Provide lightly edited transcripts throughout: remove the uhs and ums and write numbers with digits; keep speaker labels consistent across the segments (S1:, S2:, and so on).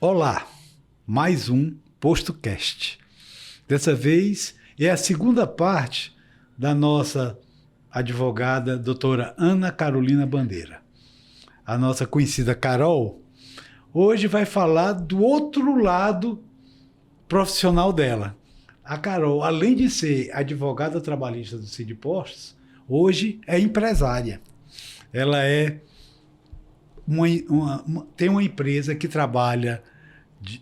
S1: Olá, mais um PostoCast. Dessa vez é a segunda parte da nossa advogada, doutora Ana Carolina Bandeira. A nossa conhecida Carol, hoje vai falar do outro lado profissional dela. A Carol, além de ser advogada trabalhista do Sindipostos, hoje é empresária. Ela tem uma empresa que trabalha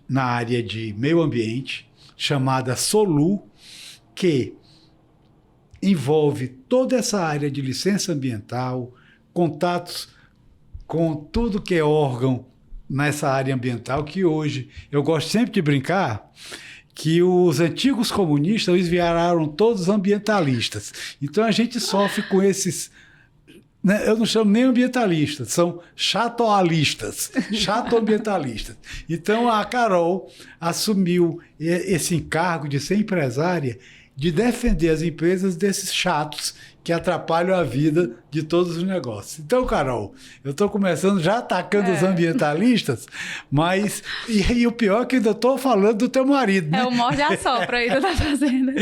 S1: na área de meio ambiente, chamada Solu, que envolve toda essa área de licença ambiental, contatos com tudo que é órgão nessa área ambiental, que hoje eu gosto sempre de brincar que os antigos comunistas eles viraram todos ambientalistas. Então a gente sofre com esses, né, eu não chamo nem ambientalistas, são chatoalistas, chatoambientalistas. Então a Carol assumiu esse encargo de ser empresária, de defender as empresas desses chatos que atrapalham a vida de todos os negócios. Então, Carol, eu estou começando já atacando os ambientalistas, mas... E o pior é que ainda estou falando do teu marido, né?
S2: É o morde-a-sopra aí da fazenda.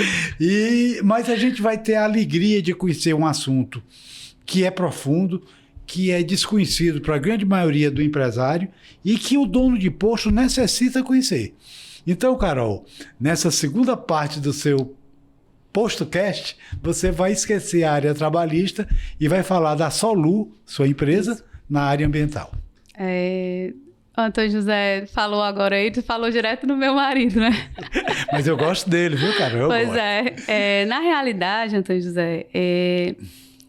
S1: Mas a gente vai ter a alegria de conhecer um assunto que é profundo, que é desconhecido para a grande maioria do empresário e que o dono de posto necessita conhecer. Então, Carol, nessa segunda parte do seu PostoCast, você vai esquecer a área trabalhista e vai falar da Solu, sua empresa, na área ambiental.
S2: Antônio José falou agora aí, tu falou direto no meu marido, né?
S1: Mas eu gosto dele, viu, cara?
S2: Pois é. Na realidade, Antônio José,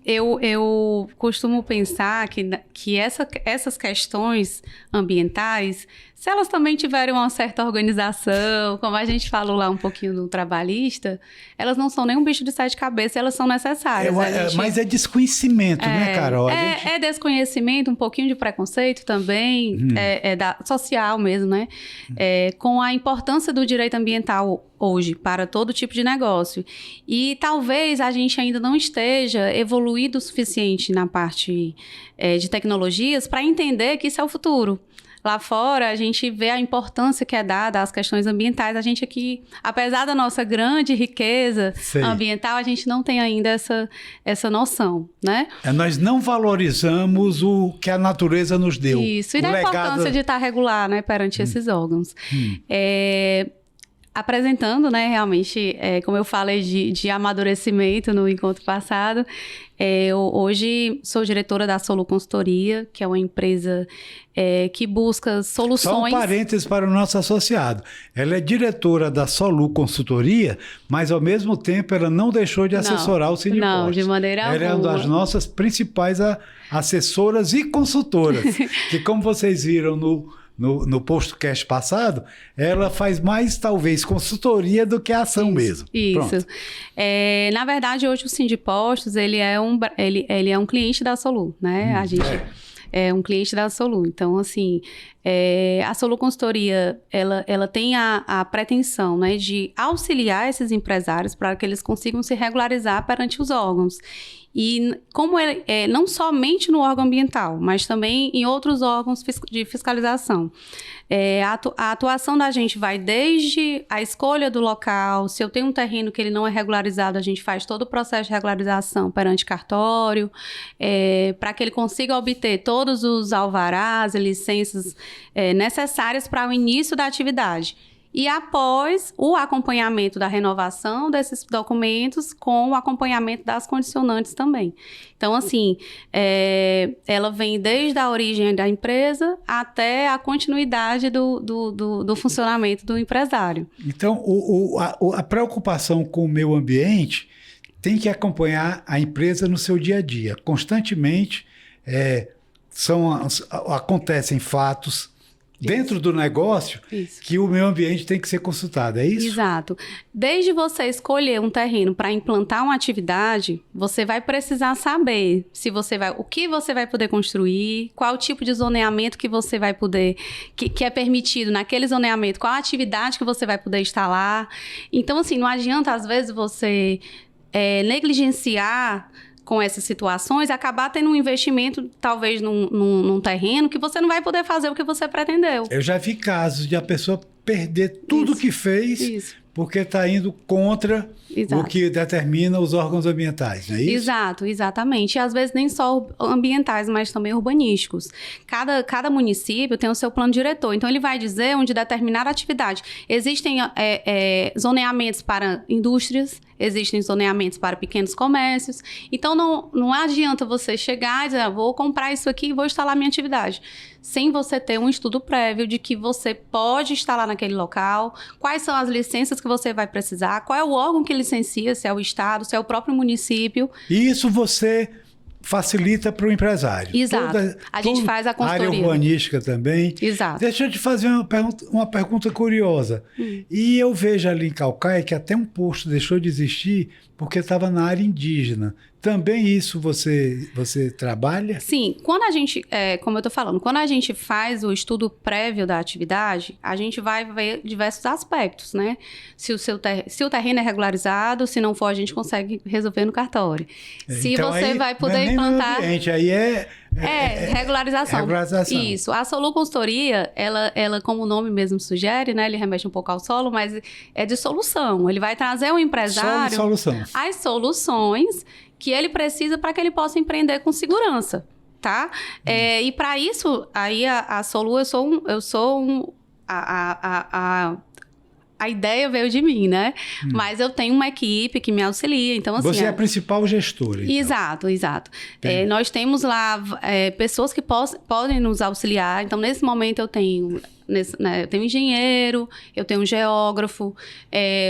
S2: eu costumo pensar que essas questões ambientais, se elas também tiverem uma certa organização, como a gente falou lá um pouquinho no trabalhista, elas não são nem um bicho de sete cabeças, elas são necessárias.
S1: Mas é desconhecimento, né, Carol?
S2: É desconhecimento, um pouquinho de preconceito também, social mesmo, né? Com a importância do direito ambiental hoje para todo tipo de negócio. E talvez a gente ainda não esteja evoluído o suficiente na parte de tecnologias para entender que isso é o futuro. Lá fora, a gente vê a importância que é dada às questões ambientais. A gente aqui, apesar da nossa grande riqueza ambiental, a gente não tem ainda essa noção, né?
S1: Nós não valorizamos o que a natureza nos deu.
S2: Isso, e da importância de estar regular, né, perante esses órgãos. Apresentando, né, realmente, como eu falei de amadurecimento no encontro passado, eu hoje sou diretora da Solu Consultoria, que é uma empresa que busca soluções...
S1: Só um parênteses para o nosso associado. Ela é diretora da Solu Consultoria, mas ao mesmo tempo ela não deixou de assessorar o Sindipostos.
S2: Não, de maneira alguma.
S1: Ela é uma das nossas principais assessoras e consultoras, que como vocês viram no PostoCast passado, ela faz mais, talvez, consultoria do que ação mesmo.
S2: Isso. Na verdade, hoje o Sindipostos, ele é um cliente da Solu, né? A gente é um cliente da Solu. Então, assim, a Solu Consultoria, ela tem a pretensão, né, de auxiliar esses empresários para que eles consigam se regularizar perante os órgãos. E como não somente no órgão ambiental, mas também em outros órgãos de fiscalização. A atuação da gente vai desde a escolha do local. Se eu tenho um terreno que ele não é regularizado, a gente faz todo o processo de regularização perante cartório, para que ele consiga obter todos os alvarás e licenças necessárias para o início da atividade. E após o acompanhamento da renovação desses documentos, com o acompanhamento das condicionantes também. Então, assim, ela vem desde a origem da empresa até a continuidade do funcionamento do empresário.
S1: Então, a preocupação com o meio ambiente tem que acompanhar a empresa no seu dia a dia. Constantemente acontecem fatos dentro do negócio que o meio ambiente tem que ser consultado, é isso?
S2: Exato. Desde você escolher um terreno para implantar uma atividade, você vai precisar saber o que você vai poder construir, qual tipo de zoneamento que você vai poder, que é permitido naquele zoneamento, qual a atividade que você vai poder instalar. Então, assim, não adianta às vezes você negligenciar com essas situações, acabar tendo um investimento, talvez, num terreno que você não vai poder fazer o que você pretendeu.
S1: Eu já vi casos de a pessoa perder tudo que fez porque está indo contra o que determina os órgãos ambientais, não é isso?
S2: Exato, exatamente. E às vezes nem só ambientais, mas também urbanísticos. Cada município tem o seu plano diretor, então ele vai dizer onde determinar a atividade. Existem zoneamentos para indústrias, existem zoneamentos para pequenos comércios, então não adianta você chegar e dizer, vou comprar isso aqui e vou instalar minha atividade, sem você ter um estudo prévio de que você pode instalar naquele local, quais são as licenças que você vai precisar, qual é o órgão que licencia, se é o Estado, se é o próprio município.
S1: E isso você facilita para o empresário.
S2: Exato. A gente faz a consultoria.
S1: Área urbanística também.
S2: Exato.
S1: Deixa eu te fazer uma pergunta curiosa. E eu vejo ali em Caucaia que até um posto deixou de existir porque estava na área indígena. Também isso você trabalha?
S2: Sim, quando a gente, como eu estou falando, quando a gente faz o estudo prévio da atividade, a gente vai ver diversos aspectos, né? Se o terreno é regularizado, se não for, a gente consegue resolver no cartório. Se
S1: então,
S2: você
S1: aí,
S2: vai poder
S1: não é
S2: implantar...
S1: Nem ambiente, aí
S2: regularização.
S1: Regularização.
S2: Isso. A Solu Consultoria, ela, como o nome mesmo sugere, né? Ele remete um pouco ao solo, mas é de solução. Ele vai trazer o empresário...
S1: Solução.
S2: As soluções que ele precisa para que ele possa empreender com segurança, tá? E para isso, aí a Solu, a ideia veio de mim, né? Mas eu tenho uma equipe que me auxilia, então assim...
S1: Você é a principal gestora, então.
S2: Exato. Nós temos lá pessoas que podem nos auxiliar, então nesse momento eu tenho engenheiro, eu tenho um geógrafo,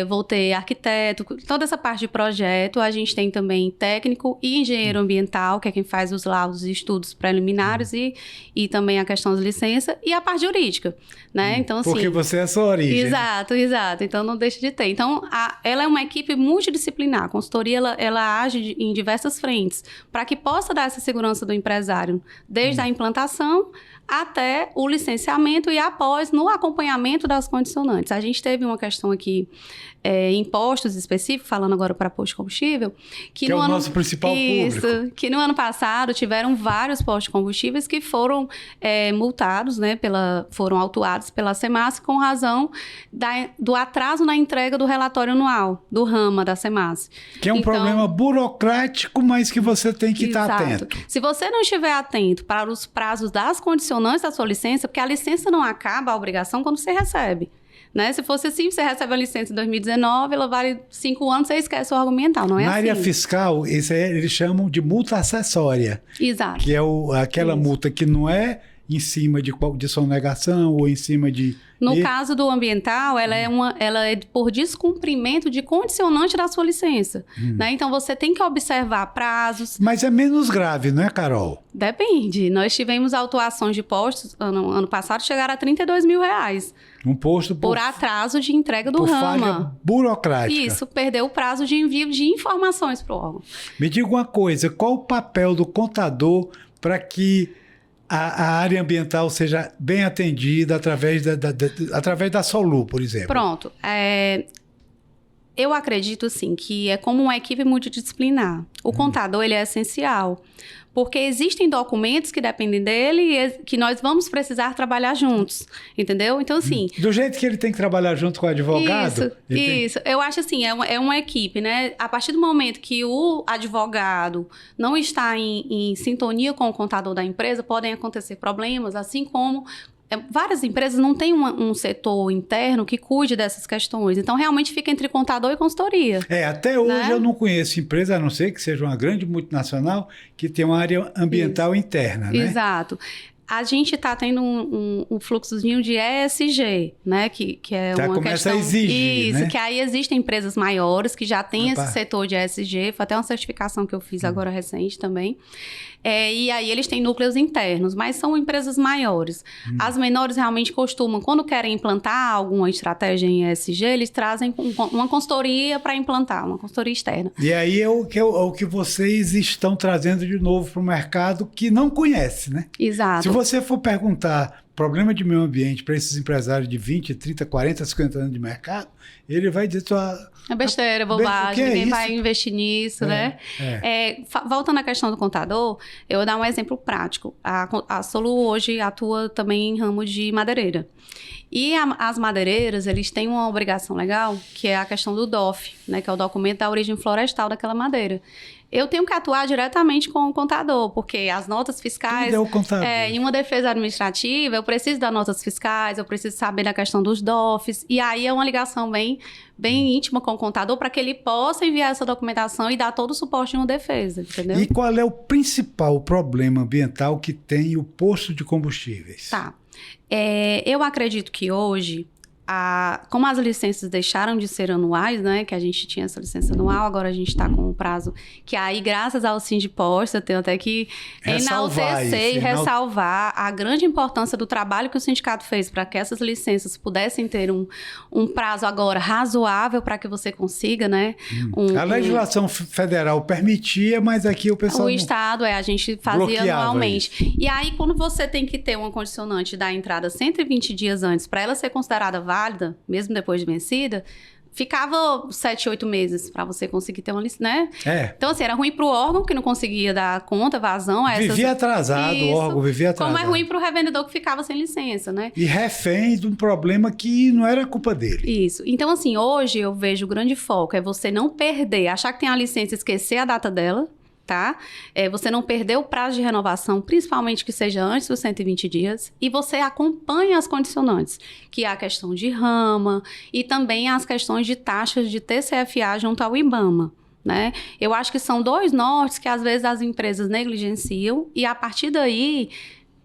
S2: vou ter arquiteto, toda essa parte de projeto. A gente tem também técnico e engenheiro ambiental, que é quem faz os laudos e estudos preliminares e também a questão das licenças, e a parte jurídica, né? Então, assim,
S1: porque você é a sua origem.
S2: Exato. Então, não deixa de ter. Então, ela é uma equipe multidisciplinar. A consultoria, ela age em diversas frentes, para que possa dar essa segurança do empresário, desde a implantação até o licenciamento e após, no acompanhamento das condicionantes. A gente teve uma questão aqui em postos específicos, falando agora para posto de combustível, que
S1: é o nosso principal público.
S2: Que no ano passado tiveram vários postos de combustíveis que foram multados, né, foram autuados pela SEMAS com razão do atraso na entrega do relatório anual, do RAMA da SEMAS.
S1: Que é um problema burocrático, mas que você tem que estar atento.
S2: Se você não estiver atento para os prazos das condicionantes da sua licença, porque a licença não acaba a obrigação quando você recebe. Né? Se fosse assim, você recebe a licença em 2019, ela vale 5 anos, você esquece o órgão ambiental, não é
S1: Na
S2: assim?
S1: área fiscal, eles chamam de multa acessória.
S2: Exato.
S1: Que é aquela multa que não é em cima de sonegação ou em cima de...
S2: No caso do ambiental, ela é por descumprimento de condicionante da sua licença. Né? Então, você tem que observar prazos.
S1: Mas é menos grave, não é, Carol?
S2: Depende. Nós tivemos autuações de postos, ano passado, chegaram a R$32 mil.
S1: Um posto
S2: por atraso de entrega do
S1: por
S2: RAMA.
S1: Falha burocrática.
S2: Isso, perdeu o prazo de envio de informações para o órgão.
S1: Me diga uma coisa, qual o papel do contador para que a área ambiental seja bem atendida através da Solu, por exemplo?
S2: Pronto. Eu acredito, sim, que é como uma equipe multidisciplinar. O contador, ele é essencial. Porque existem documentos que dependem dele e que nós vamos precisar trabalhar juntos, entendeu? Então, assim...
S1: Do jeito que ele tem que trabalhar junto com o advogado?
S2: Isso. Eu acho assim, é uma equipe, né? A partir do momento que o advogado não está em sintonia com o contador da empresa, podem acontecer problemas, assim como... Várias empresas não têm um setor interno que cuide dessas questões. Então, realmente fica entre contador e consultoria.
S1: Até hoje eu não conheço empresa, a não ser que seja uma grande multinacional, que tem uma área ambiental interna, né?
S2: Exato. A gente está tendo um fluxozinho de ESG, né? Que é uma
S1: começa
S2: questão...
S1: a exigir,
S2: Isso,
S1: né?
S2: que aí existem empresas maiores que já têm esse setor de ESG. Foi até uma certificação que eu fiz agora recente também. E aí eles têm núcleos internos, mas são empresas maiores. As menores realmente costumam, quando querem implantar alguma estratégia em ESG, eles trazem uma consultoria para implantar, uma consultoria externa.
S1: E aí é o que vocês estão trazendo de novo para o mercado que não conhece, né?
S2: Exato.
S1: Se você for perguntar problema de meio ambiente para esses empresários de 20, 30, 40, 50 anos de mercado, ele vai dizer...
S2: É besteira, bobagem, ninguém vai investir nisso, né? Voltando à questão do contador, eu vou dar um exemplo prático. A Solu hoje atua também em ramo de madeireira. E as madeireiras, eles têm uma obrigação legal, que é a questão do DOF, né? Que é o documento da origem florestal daquela madeira. Eu tenho que atuar diretamente com o contador, porque as notas fiscais...
S1: Tudo é o contador.
S2: Em uma defesa administrativa, eu preciso das notas fiscais, eu preciso saber da questão dos DOFs, e aí é uma ligação bem íntima com o contador para que ele possa enviar essa documentação e dar todo o suporte de uma defesa, entendeu?
S1: E qual é o principal problema ambiental que tem o posto de combustíveis?
S2: Tá. Eu acredito que hoje... como as licenças deixaram de ser anuais, né, que a gente tinha essa licença anual, agora a gente está com um prazo que aí, graças ao Sindiposta, eu tenho até que enaltecer e ressalvar a grande importância do trabalho que o sindicato fez para que essas licenças pudessem ter um prazo agora razoável para que você consiga, né?
S1: A legislação federal permitia, mas aqui o pessoal...
S2: O Estado, a gente fazia anualmente. E aí, quando você tem que ter uma condicionante da entrada 120 dias antes para ela ser considerada válida, mesmo depois de vencida, ficava 7, 8 meses para você conseguir ter uma licença, né? Então, assim, era ruim para o órgão, que não conseguia dar conta, vazão.
S1: Vivia atrasado, o órgão vivia atrasado.
S2: Como é ruim para o revendedor que ficava sem licença, né?
S1: E refém de um problema que não era culpa dele.
S2: Isso. Então, assim, hoje eu vejo o grande foco é você não perder, achar que tem a licença e esquecer a data dela, tá? Você não perder o prazo de renovação, principalmente que seja antes dos 120 dias, e você acompanha as condicionantes, que é a questão de rama e também as questões de taxas de TCFA junto ao IBAMA, né? Eu acho que são 2 nortes que às vezes as empresas negligenciam e a partir daí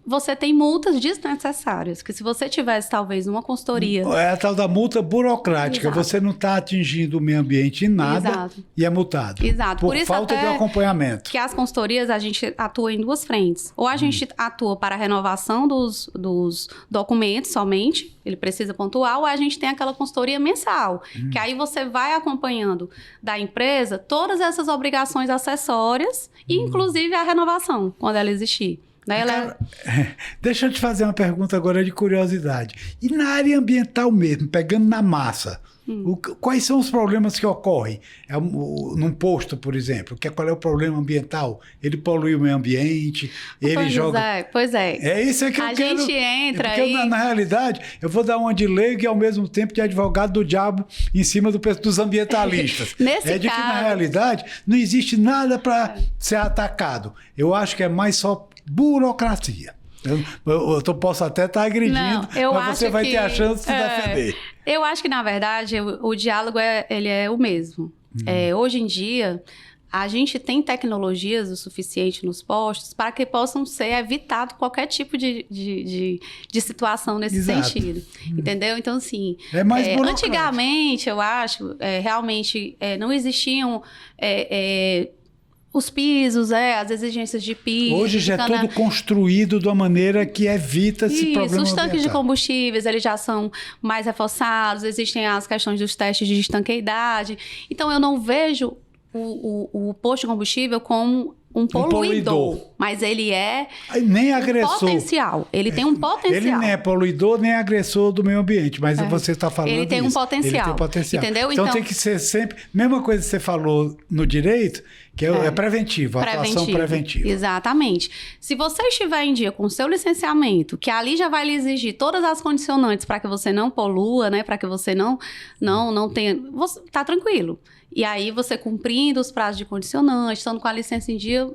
S2: você tem multas desnecessárias, que se você tivesse talvez uma consultoria...
S1: É a tal da multa burocrática. Exato. Você não está atingindo o meio ambiente em nada. Exato. E é multado.
S2: Exato.
S1: Por isso falta de acompanhamento.
S2: Que as consultorias a gente atua em 2 frentes. Ou a gente atua para a renovação dos documentos somente, ele precisa pontuar, ou a gente tem aquela consultoria mensal, que aí você vai acompanhando da empresa todas essas obrigações acessórias e inclusive a renovação, quando ela existir.
S1: Cara, deixa eu te fazer uma pergunta agora de curiosidade. E na área ambiental mesmo, pegando na massa, quais são os problemas que ocorrem? Num posto, por exemplo, qual é o problema ambiental? Ele polui o meio ambiente, ele joga...
S2: Pois é.
S1: É isso que eu quero...
S2: A gente entra
S1: porque na realidade, eu vou dar uma de leigo e ao mesmo tempo de advogado do diabo em cima dos ambientalistas.
S2: Nesse
S1: caso... que na realidade não existe nada para ser atacado. Eu acho que é mais só burocracia. Eu posso até estar agredindo, mas você vai ter a chance de se defender.
S2: Eu acho que, na verdade, o diálogo ele é o mesmo. Hoje em dia, a gente tem tecnologias o suficiente nos postos para que possam ser evitado qualquer tipo de situação nesse sentido. Entendeu? Então, assim,
S1: é mais
S2: antigamente, eu acho, realmente não existiam... os pisos, as exigências de piso.
S1: Hoje já é tudo construído de uma maneira que evita esse problema
S2: os tanques
S1: ambiental.
S2: De combustíveis, eles já são mais reforçados, existem as questões dos testes de estanqueidade. Então, eu não vejo o posto de combustível como um poluidor, mas ele é
S1: nem agressor.
S2: Potencial. Ele tem um potencial.
S1: Ele nem é poluidor, nem agressor do meio ambiente, mas você está falando
S2: ele tem um potencial.
S1: Ele tem um potencial.
S2: Entendeu?
S1: Então tem que ser sempre... Mesma coisa que você falou no direito, que é preventivo, atuação preventiva.
S2: Exatamente. Se você estiver em dia com o seu licenciamento, que ali já vai lhe exigir todas as condicionantes para que você não polua, né? Para que você não tenha... Você tá tranquilo. E aí, você cumprindo os prazos de condicionante, estando com a licença em dia,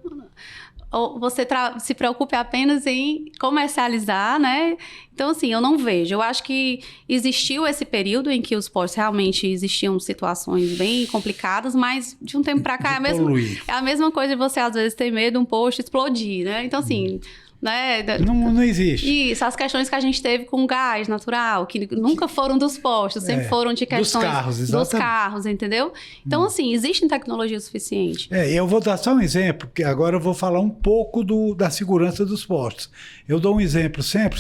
S2: você se preocupe apenas em comercializar, né? Então, assim, eu não vejo. Eu acho que existiu esse período em que os postos realmente existiam situações bem complicadas, mas de um tempo para cá é a mesma coisa de você, às vezes, ter medo de um posto explodir, né? Então, assim... Né?
S1: Não existe.
S2: Isso, as questões que a gente teve com gás natural, que nunca foram dos postos, sempre foram de questões dos carros, entendeu? Então, assim, existe tecnologia suficiente.
S1: Eu vou dar só um exemplo, porque agora eu vou falar um pouco da segurança dos postos. Eu dou um exemplo sempre,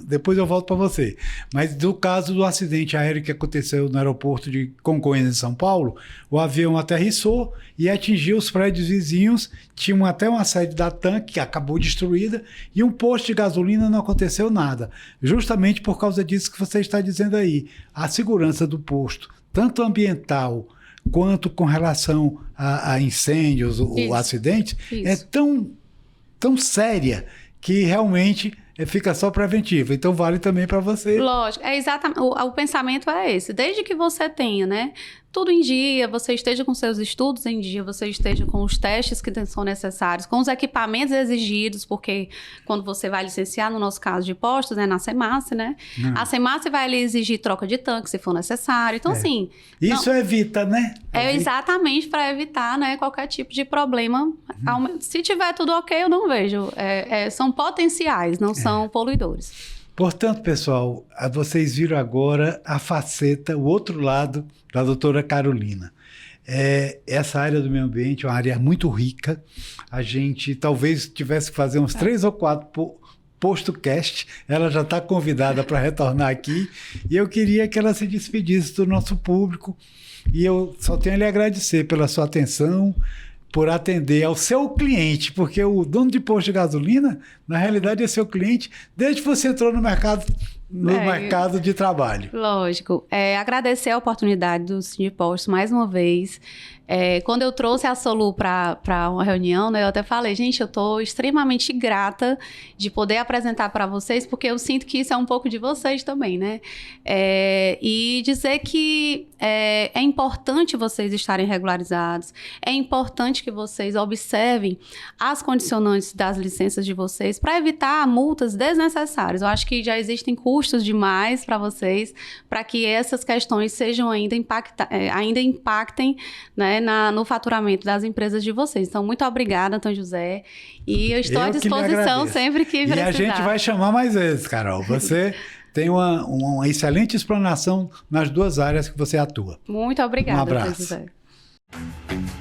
S1: depois eu volto para você. Mas do caso do acidente aéreo que aconteceu no aeroporto de Congonhas, em São Paulo, o avião aterrissou e atingiu os prédios vizinhos, tinha até uma sede da TAM, que acabou destruída, E um posto de gasolina não aconteceu nada. Justamente por causa disso que você está dizendo aí. A segurança do posto, tanto ambiental quanto com relação a incêndios ou acidentes, é tão séria que realmente fica só preventiva. Então vale também para você.
S2: Lógico, é exatamente. O pensamento é esse. Desde que você tenha, né, tudo em dia, você esteja com seus estudos em dia, você esteja com os testes que são necessários, com os equipamentos exigidos, porque quando você vai licenciar, no nosso caso de postos, né, na SEMASSE, né? A SEMASSE vai lhe exigir troca de tanque, se for necessário. Então, assim...
S1: Isso evita, né?
S2: É exatamente para evitar, né, qualquer tipo de problema. Se tiver tudo ok, eu não vejo. São potenciais, não são poluidores.
S1: Portanto, pessoal, vocês viram agora a faceta, o outro lado da doutora Carolina. Essa área do meio ambiente é uma área muito rica. A gente talvez tivesse que fazer uns 3 ou 4 postcast. Ela já está convidada para retornar aqui. E eu queria que ela se despedisse do nosso público. E eu só tenho a lhe agradecer pela sua atenção, por atender ao seu cliente, porque o dono de posto de gasolina, na realidade, é seu cliente desde que você entrou no mercado de trabalho.
S2: Lógico. Agradecer a oportunidade do Sindipostos mais uma vez. Quando eu trouxe a Solu para uma reunião, né, eu até falei, gente, eu estou extremamente grata de poder apresentar para vocês, porque eu sinto que isso é um pouco de vocês também, né? E dizer que é importante vocês estarem regularizados, é importante que vocês observem as condicionantes das licenças de vocês para evitar multas desnecessárias. Eu acho que já existem custos demais para vocês, para que essas questões sejam ainda impactem, né, no faturamento das empresas de vocês. Então, muito obrigada, Antônio José. E eu estou à disposição sempre que precisar.
S1: E a gente vai chamar mais vezes, Carol. Você tem uma excelente explanação nas 2 áreas que você atua.
S2: Muito obrigada,
S1: Um abraço.
S2: Antônio José.